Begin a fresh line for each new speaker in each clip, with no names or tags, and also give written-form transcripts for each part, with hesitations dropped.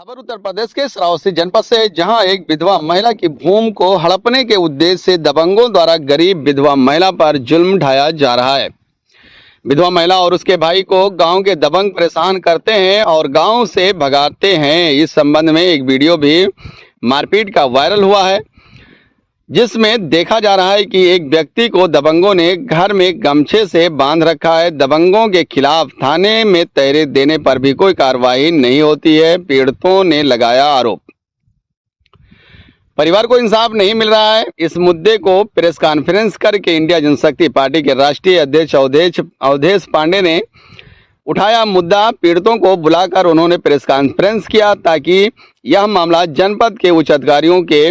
खबर उत्तर प्रदेश के श्रावस्ती जनपद से, जहां एक विधवा महिला की भूमि को हड़पने के उद्देश्य से दबंगों द्वारा गरीब विधवा महिला पर जुल्म ढाया जा रहा है। विधवा महिला और उसके भाई को गांव के दबंग परेशान करते हैं और गांव से भगाते हैं। इस संबंध में एक वीडियो भी मारपीट का वायरल हुआ है, जिसमें देखा जा रहा है कि एक व्यक्ति को दबंगों ने घर में गमछे से बांध रखा है। दबंगों के खिलाफ थाने में तहरीर देने पर भी कोई कार्रवाई नहीं होती है। पीड़ितों ने लगाया आरोप, परिवार को इंसाफ नहीं मिल रहा है। इस मुद्दे को प्रेस कॉन्फ्रेंस करके इंडिया जनशक्ति पार्टी के राष्ट्रीय अध्यक्ष अवधेश पांडे ने उठाया मुद्दा। पीड़ितों को बुलाकर उन्होंने प्रेस कॉन्फ्रेंस किया ताकि यह मामला जनपद के उच्च अधिकारियों के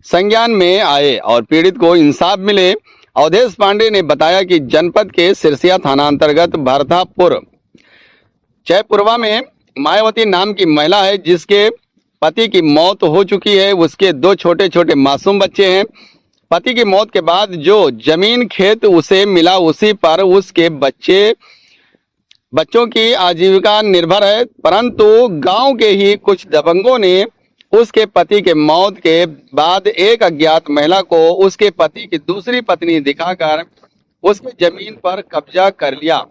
संज्ञान में आए और पीड़ित को इंसाफ मिले। अवधेश पांडे ने बताया कि जनपद के सिरसिया थाना अंतर्गत भरतापुर जयपुरवा में मायावती नाम की महिला है, जिसके पति की मौत हो चुकी है। उसके दो छोटे छोटे मासूम बच्चे हैं। पति की मौत के बाद जो जमीन खेत उसे मिला, उसी पर उसके बच्चों की आजीविका निर्भर है। परंतु गांव के ही कुछ दबंगों ने उसके पति के मौत के बाद एक अज्ञात महिला को उसके पति की दूसरी पत्नी दिखाकर उसकी जमीन पर कब्जा कर लिया,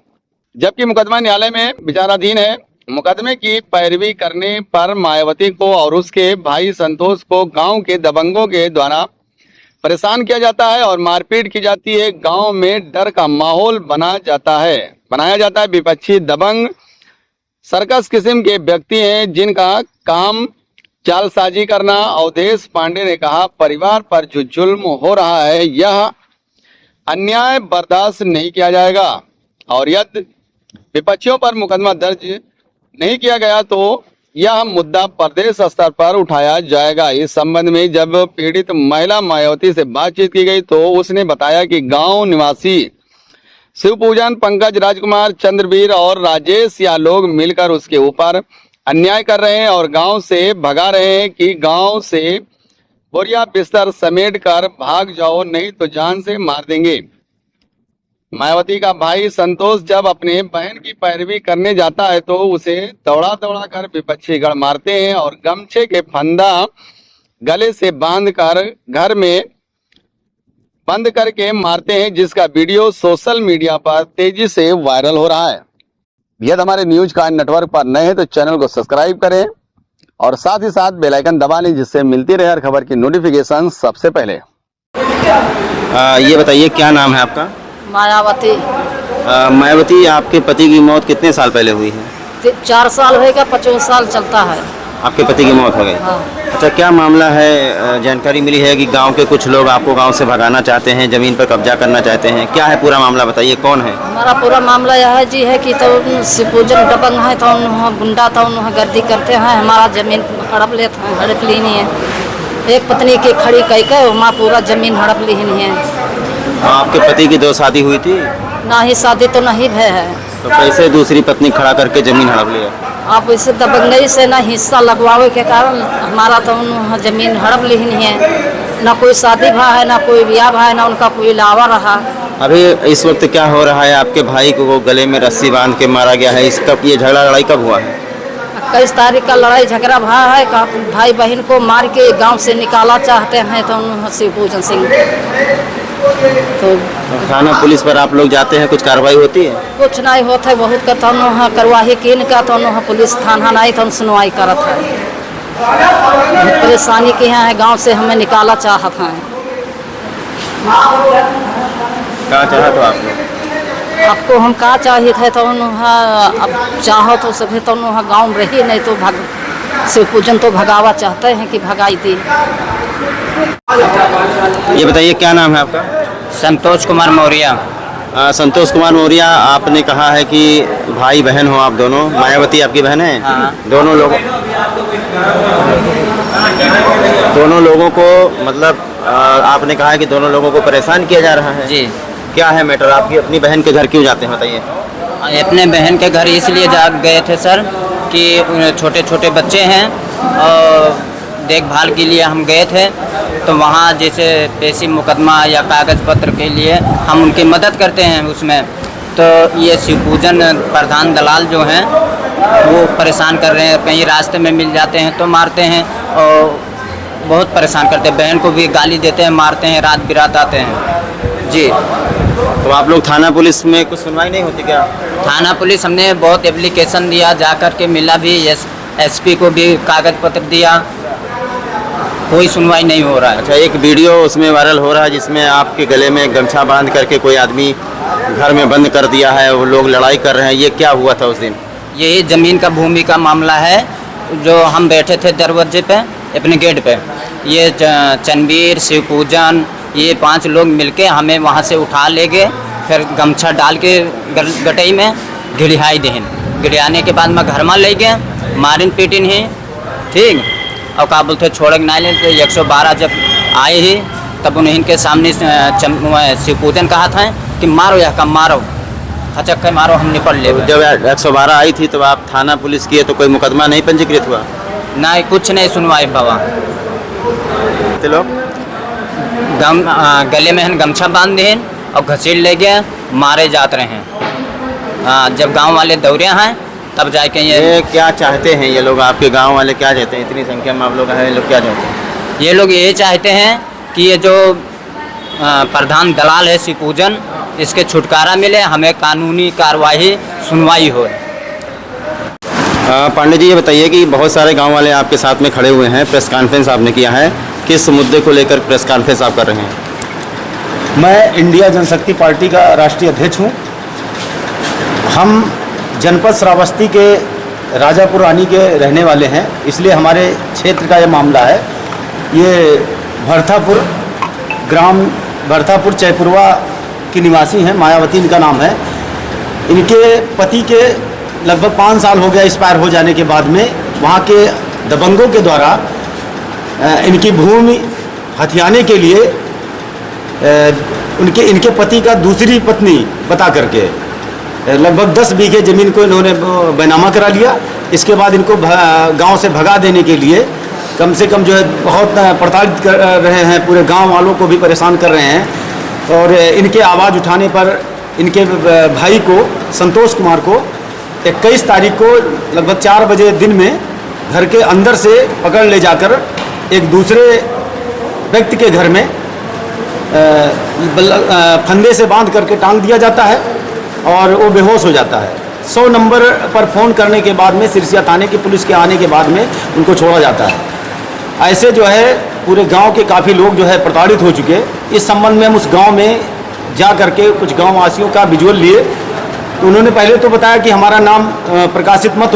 जबकि मुकदमा न्यायालय में विचाराधीन है। मुकदमे की पैरवी करने पर मायावती को और उसके भाई संतोष को गांव के दबंगों के द्वारा परेशान किया जाता है और मारपीट की जाती है। गांव में डर का माहौल बनाया जाता है। विपक्षी दबंग सर्कस किस्म के व्यक्ति हैं, जिनका काम चालसाजी करना। अवधेश पांडे ने कहा, परिवार पर जो जुल्म हो रहा है, यह अन्याय बर्दाश्त नहीं किया जाएगा और यदि विपक्षियों पर मुकदमा दर्ज नहीं किया गया तो यह मुद्दा प्रदेश स्तर पर उठाया जाएगा। इस संबंध में जब पीड़ित महिला मायावती से बातचीत की गई तो उसने बताया कि गांव निवासी शिवपूजन, पंकज, राजकुमार, चंद्रवीर और राजेश या लोग मिलकर उसके ऊपर अन्याय कर रहे हैं और गांव से भगा रहे हैं कि गांव से बोरिया बिस्तर समेट कर भाग जाओ, नहीं तो जान से मार देंगे। मायावती का भाई संतोष जब अपने बहन की पैरवी करने जाता है तो उसे दौड़ा कर विपक्षी गढ़ मारते हैं और गमछे के फंदा गले से बांधकर घर में बंद करके मारते हैं, जिसका वीडियो सोशल मीडिया पर तेजी से वायरल हो रहा है। यदि हमारे न्यूज का नेटवर्क पर नए हैं तो चैनल को सब्सक्राइब करें और साथ ही साथ बेल आइकन दबा लें, जिससे मिलती रहे हर खबर की नोटिफिकेशन सबसे पहले।
ये बताइए, क्या नाम है आपका?
मायावती।
मायावती, आपके पति की मौत कितने साल पहले हुई है?
4 साल होगा, 25 साल चलता है।
आपके पति की मौत हो गई?
हाँ।
अच्छा, क्या मामला है? जानकारी मिली है कि गांव के कुछ लोग आपको गांव से भगाना चाहते हैं, जमीन पर कब्जा करना चाहते हैं। क्या है पूरा मामला, बताइए, कौन है?
हमारा पूरा मामला यह है जी है कि तो शिवपूजन दबंग है, तो वहाँ गुंडा था, वहाँ गर्दी करते हैं, हमारा जमीन हड़प लेते हैं, हड़प ली नहीं है। एक पत्नी की खड़ी कह के वहाँ पूरा जमीन हड़प ली नहीं है।
आपके पति की 2 शादी हुई थी?
ना ही शादी तो नहीं भय है,
तो कैसे दूसरी पत्नी खड़ा करके जमीन हड़प लिया?
आप इसे दबंगई से ना हिस्सा लगवावे के कारण हमारा तो जमीन हड़प ली नहीं है। ना कोई शादी भा है, ना कोई ब्याह भा है, ना उनका कोई लावा रहा।
अभी इस वक्त क्या हो रहा है? आपके भाई को गले में रस्सी बांध के मारा गया है। इसका ये झगड़ा लड़ाई कब हुआ है?
21 तारीख का लड़ाई झगड़ा भा है। भाई बहन को मार के गांव से निकाला चाहते हैं तो शिवपूजन सिंह। तो
थाना पुलिस पर आप लोग जाते हैं, कुछ कार्रवाई होती है?
कुछ नहीं होता है, बहुत का तो करवाही कीन का तो पुलिस थाना नहीं तो सुनवाई करत है। बहुत परेशानी के यहाँ है, गांव से हमें निकाला चाहत हैं।
क्या चाहत हो आप लोग?
आपको हम का चाहिए थे तो अब चाहो तो सभी तो गाँव में रही, नहीं तो शिवपूजन तो भगावा चाहते हैं कि भगाई दी।
ये बताइए, क्या नाम है आपका?
संतोष कुमार मौर्य।
संतोष कुमार मौर्य, आपने कहा है कि भाई बहन हो आप दोनों। मायावती आपकी बहन है?
हाँ।
दोनों लोगों को मतलब आपने कहा है कि दोनों लोगों को परेशान किया जा रहा है
जी।
क्या है मैटर? आपकी अपनी बहन के घर क्यों जाते हैं, बताइए।
अपने बहन के घर इसलिए जा गए थे सर कि छोटे छोटे बच्चे हैं और देखभाल के लिए हम गए थे। तो वहाँ जैसे पेशी मुकदमा या कागज़ पत्र के लिए हम उनकी मदद करते हैं उसमें। तो ये शिव पूजन प्रधान दलाल जो हैं वो परेशान कर रहे हैं। कहीं रास्ते में मिल जाते हैं तो मारते हैं और बहुत परेशान करते हैं। बहन को भी गाली देते हैं, मारते हैं, रात बिरात आते हैं जी।
तो आप लोग थाना पुलिस में कुछ सुनवाई नहीं होती क्या?
थाना पुलिस हमने बहुत एप्लीकेशन दिया, जा कर के मिला भी, एसपी को भी कागज पत्र दिया, कोई सुनवाई नहीं हो रहा है।
अच्छा, एक वीडियो उसमें वायरल हो रहा है जिसमें आपके गले में गमछा बांध करके कोई आदमी घर में बंद कर दिया है, वो लोग लड़ाई कर रहे हैं, ये क्या हुआ था उस दिन?
यही ज़मीन का भूमि का मामला है। जो हम बैठे थे दरवाजे पे अपने गेट पे, ये चनबीर, शिव पूजन, ये 5 लोग मिलके हमें वहाँ से उठा ले गए, फिर गमछा डाल के गटई में गिड़ियाई दें। गिड़ियाने के बाद मैं घर में ले गया, मारिन पीटिन ही ठीक, और का बोलते छोड़ के नहीं लेते। 112 जब आए ही तब उन्हीं के सामने शिव पूजन कहा था कि मारो या कम मारो, खचक के मारो, हम निपट ले।
जब 112 आई थी तो आप थाना पुलिस किए तो कोई मुकदमा नहीं पंजीकृत हुआ?
नहीं, कुछ नहीं सुनवाई बाबा।
तो लोग
गले में गमछा बांध दें और घसीट ले गए, मारे जाते रहे हैं। जब गांव वाले दौड़े हैं तब जाके
ये क्या चाहते हैं ये लोग, आपके गांव वाले क्या चाहते हैं? इतनी संख्या में आप लोग हैं, ये लोग क्या चाहते हैं?
ये लोग ये चाहते हैं कि ये जो प्रधान दलाल है शिव पूजन, इसके छुटकारा मिले, हमें कानूनी कार्रवाई सुनवाई हो।
पांडे जी, ये बताइए कि बहुत सारे गांव वाले आपके साथ में खड़े हुए हैं, प्रेस कॉन्फ्रेंस आपने किया है, किस मुद्दे को लेकर प्रेस कॉन्फ्रेंस आप कर रहे हैं?
मैं इंडिया जनशक्ति पार्टी का राष्ट्रीय अध्यक्ष हूँ। हम जनपद श्रावस्ती के राजापुर रानी के रहने वाले हैं, इसलिए हमारे क्षेत्र का ये मामला है। ये भरथापुर ग्राम भरथापुर चैपुरवा की निवासी हैं, मायावती इनका नाम है। इनके पति के लगभग 5 साल हो गया एक्सपायर हो जाने के बाद में वहाँ के दबंगों के द्वारा इनकी भूमि हथियाने के लिए इनके पति का दूसरी पत्नी बता करके लगभग 10 बीघे ज़मीन को इन्होंने बैनामा करा लिया। इसके बाद इनको गांव से भगा देने के लिए कम से कम जो है बहुत प्रताड़ित कर रहे हैं, पूरे गांव वालों को भी परेशान कर रहे हैं। और इनके आवाज़ उठाने पर इनके भाई को, संतोष कुमार को, 21 तारीख को लगभग 4 बजे दिन में घर के अंदर से पकड़ ले जाकर एक दूसरे व्यक्ति के घर में फंदे से बांध करके टांग दिया जाता है और वो बेहोश हो जाता है। 100 नंबर पर फ़ोन करने के बाद में सिरसिया थाने की पुलिस के आने के बाद में उनको छोड़ा जाता है। ऐसे जो है पूरे गांव के काफ़ी लोग जो है प्रताड़ित हो चुके। इस संबंध में हम उस गांव में जा करके कुछ गांव वासियों का विजुअल लिए, तो उन्होंने पहले तो बताया कि हमारा नाम प्रकाशित मत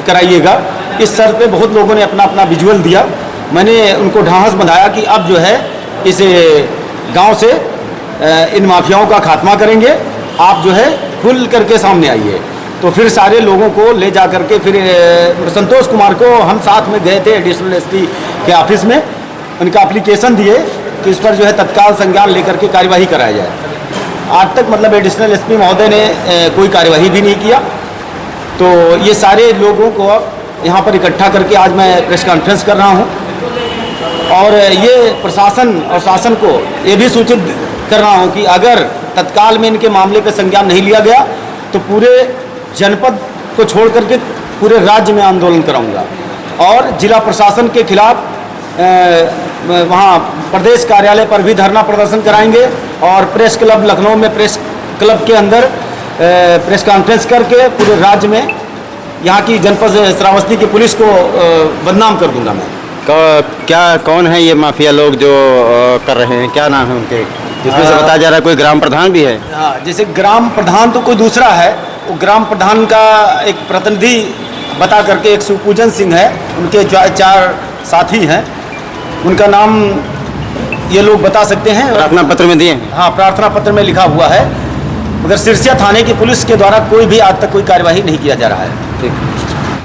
कराइएगा। इस शर्त पे बहुत लोगों ने अपना अपना विजुअल दिया। मैंने उनको ढांढस बंधाया कि अब जो है इस गांव से इन माफियाओं का खात्मा करेंगे, आप जो है खुल करके सामने आइए। तो फिर सारे लोगों को ले जा करके फिर संतोष कुमार को हम साथ में गए थे एडिशनल एसपी के ऑफिस में, उनका एप्लीकेशन दिए कि इस पर जो है तत्काल संज्ञान लेकर के कार्यवाही कराया जाए। आज तक मतलब एडिशनल एसपी महोदय ने कोई कार्यवाही भी नहीं किया। तो ये सारे लोगों को यहाँ पर इकट्ठा करके आज मैं प्रेस कॉन्फ्रेंस कर रहा हूँ और ये प्रशासन और शासन को ये भी सूचित कर रहा हूँ कि अगर तत्काल में इनके मामले पर संज्ञान नहीं लिया गया तो पूरे जनपद को छोड़ करके पूरे राज्य में आंदोलन कराऊंगा और जिला प्रशासन के खिलाफ वहाँ प्रदेश कार्यालय पर भी धरना प्रदर्शन कराएंगे और प्रेस क्लब लखनऊ में प्रेस क्लब के अंदर प्रेस कॉन्फ्रेंस करके पूरे राज्य में यहाँ की जनपद श्रावस्ती की पुलिस को बदनाम कर दूंगा मैं।
क्या कौन है ये माफिया लोग जो कर रहे हैं, क्या नाम है उनके? जिसमें से बताया जा रहा है कोई ग्राम प्रधान भी है।
हाँ, जैसे ग्राम प्रधान तो कोई दूसरा है, वो ग्राम प्रधान का एक प्रतिनिधि बता करके एक शिवपूजन सिंह है, उनके 4 साथी हैं, उनका नाम ये लोग बता सकते हैं।
प्रार्थना पत्र में दिए हैं?
हाँ, प्रार्थना पत्र में लिखा हुआ है, मगर सिरसिया थाने की पुलिस के द्वारा कोई भी आज तक कोई कार्यवाही नहीं किया जा रहा है।
ठीक।